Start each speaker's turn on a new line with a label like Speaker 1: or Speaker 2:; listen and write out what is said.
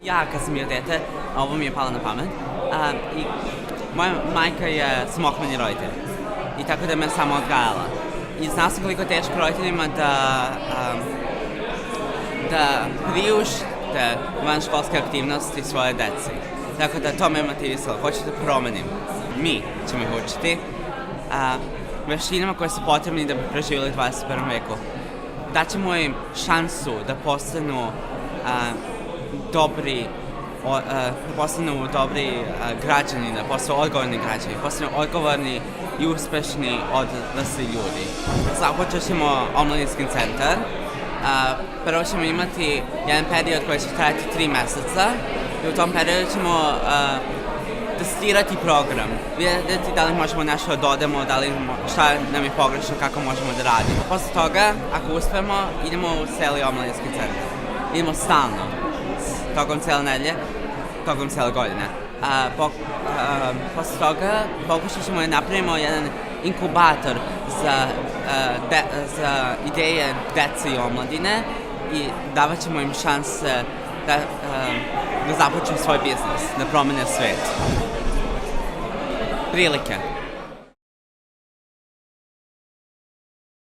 Speaker 1: Ja kad sam bio dete, ovo mi je palo na pamet, i moja majka je samohrani roditelj i tako da me samo odgajala. I znao sam koliko je teško roditeljima da priušte vanškolske aktivnosti svoje deci. Tako da to me motivisalo, hoću da promenim. Mi ćemo ih učiti veštinama koje su potrebni da bi preživjeli u 21. veku. Daćemo im šansu da postanu dobri građani, da postanu odgovorni građani, postanu odgovorni i uspešni odrasli ljudi. Započet ćemo Omladinski centar. Prvo ćemo imati jedan period koji će trajati 3 meseca i u tom periodu ćemo testirati program, vidjeti da li možemo nešto da dodamo, šta nam je pogrešno, kako možemo da radimo. Posle toga, ako uspemo, idemo u celi Omladinski centar. Idemo stalno, tokom cijele nedelje, tokom cijele godine. Posle toga pokušat ćemo da napravimo jedan inkubator za ideje dece i omladine i davat ćemo im šanse da započnu svoj biznis, da promene svet. Prilike.